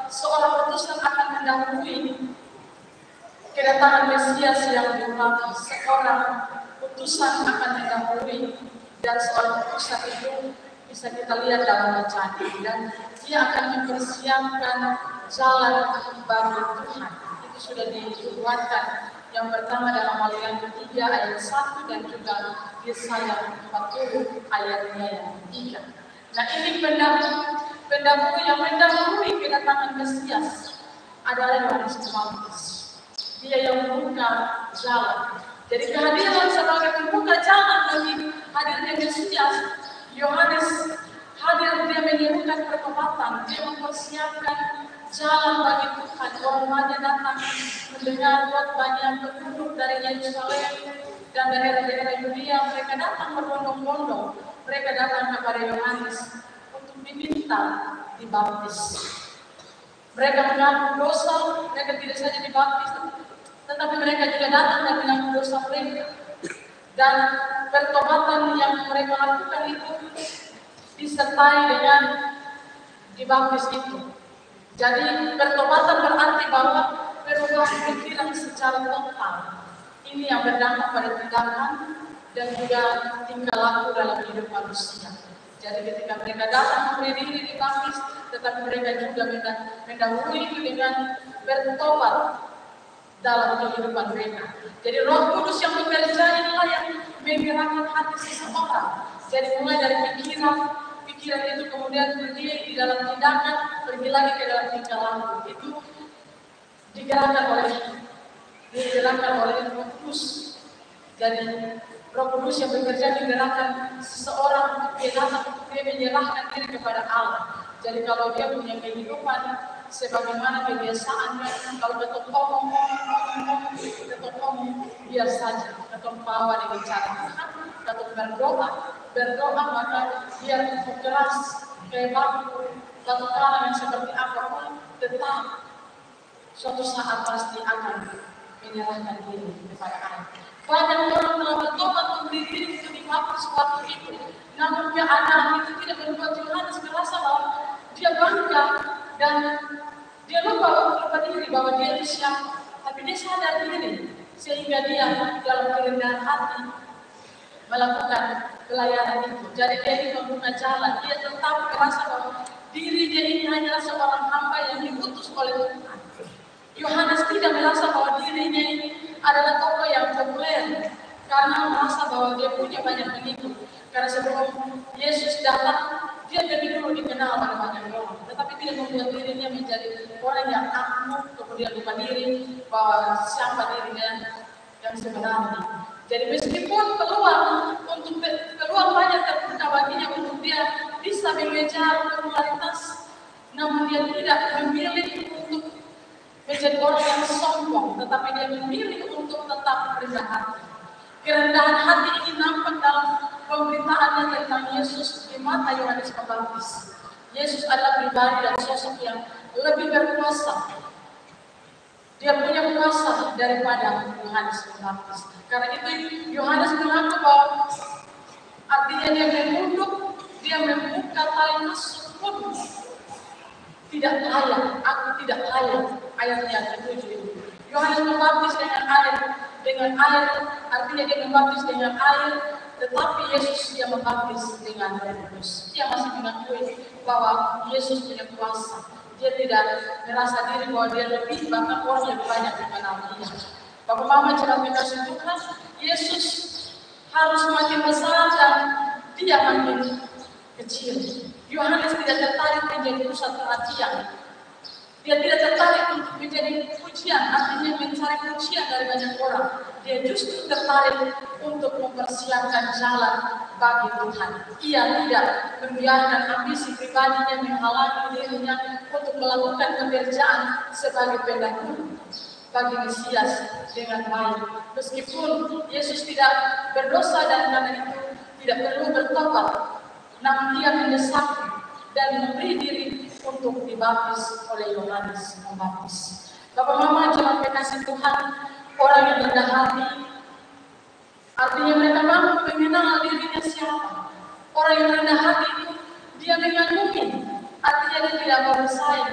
seorang utusan akan mendahului kedatangan Mesias yang dibaptis. Seorang utusan akan mendahului, dan seorang utusan itu bisa kita lihat dalam bacaan, dan dia akan mempersiapkan jalan bagi Tuhan. Itu sudah ditubuhkan yang pertama dalam Wahyu ketiga ayat 1 dan juga Yesaya 40 ayatnya yang 3. Nah, ini pendahulu yang mendahului kedatangan Mesias adalah Yohanes Pembaptis. Dia yang membuka jalan. Jadi kehadiran sebagai pembuka jalan bagi hadirnya Mesias, Yohanes hadir, dia menyerukan pertobatan, dia mempersiapkan jalan bagi Tuhan. Orang banyak datang mendengar banyak penduduk dari Yerusalem dan daerah-daerah Yudea, mereka datang berbondong-bondong, mereka datang kepada Yohanes untuk diminta dibaptis. Mereka mengaku dosa, mereka tidak saja dibaptis, tetapi mereka juga datang dan mengaku dosa mereka. Dan pertobatan yang mereka lakukan itu disertai dengan dibaptis itu. Jadi pertobatan berarti bahwa perubahan pikiran secara total. Ini yang berdampak pada tindakan dan juga tingkah laku dalam hidup manusia. Jadi ketika mereka datang memberi diri dibaptis, tetapi mereka juga mendahului itu dengan bertobat dalam kehidupan mereka. Jadi Roh Kudus yang bekerja inilah yang menggerakkan hati seseorang. Jadi mulai dari pikiran itu kemudian berdiri di dalam tindakan, pergi lagi ke dalam tingkah laku. Itu digerakkan oleh Roh Kudus. Jadi Roh Kudus yang bekerja digerakkan seseorang untuk dia menyerahkan diri kepada Allah. Jadi kalau dia punya kehidupan sebagaimana kebiasaannya, kalau ketok ngomong, biar saja, ketok bawa dengan cara Tuhan, ketok berdoa maka biar keras, kayak batu karang yang seperti apapun, tetap suatu saat pasti akan menyerahkan diri kepada Allah. Banyak orang telah bertobat memberi diri untuk dibaptis waktu itu, namun keadaan itu tidak membuat Yohanes merasa bahwa dia bangga dan dia lupa diri bahwa dia itu siapa. Tapi dia sadar diri sehingga dia dalam kerendahan hati melakukan pelayanan itu. Jadi dia ini membuka jalan. Dia tetap merasa bahwa diri dia ini hanyalah seorang hamba yang diutus oleh Tuhan. Yohanes tidak merasa bahwa dirinya ini adalah tokoh yang populer karena merasa bahwa dia punya banyak pengikut. Karena sebelum Yesus datang, dia lebih dulu dikenal oleh banyak orang, tetapi tidak membuat dirinya menjadi orang yang aktif, kemudian lupa diri bahwa siapa dirinya yang sebenarnya. Jadi meskipun peluang banyak terbuka baginya untuk dia bisa mengejar popularitas, namun dia tidak memilih untuk menjadi orang yang sombong, tetapi dia memilih untuk tetap rendah hati. Kerendahan hati ini nampak dalam pemberitaannya tentang Yesus di mata Yohanes Pembaptis. Yesus adalah pribadi dan sosok yang lebih berkuasa. Dia punya kuasa daripada Yohanes Pembaptis. Karena itu Yohanes mengaku bahwa artinya dia menunduk, dia membuka tali masuk pun tidak layak, aku tidak layak. Ayat yang ke-7 itu. Yohanes Pembaptis dengan air, artinya dia membaptis dengan air, tetapi Yesus dia membaptis dengan Roh Kudus. Dia masih mengakui bahwa Yesus punya kuasa. Dia tidak merasa diri bahwa dia lebih, bahkan orang yang banyak mengenal dia. Bapak Mama dalam kasih Tuhan, Yesus harus makin besar dan dia makin kecil. Yohanes tidak tertarik menjadi pusat perhatian. Dia tidak tertarik untuk menjadi pujian, artinya mencari pujian dari banyak orang. Dia justru tertarik untuk mempersiapkan jalan bagi Tuhan. Ia tidak membiarkan ambisi pribadinya menghalangi dirinya untuk melakukan pekerjaan sebagai pendahulu bagi Mesias dengan baik. Meskipun Yesus tidak berdosa dan karena itu tidak perlu bertobat, namun dia mendesak dan memberi diri untuk dibaptis oleh Yohanes Pembaptis. Bapak Mama jemaat kekasih Tuhan, orang yang rendah hati, artinya mereka mampu mengenal dirinya siapa. Orang yang rendah hati itu dia mengagumi, artinya dia tidak bersaing.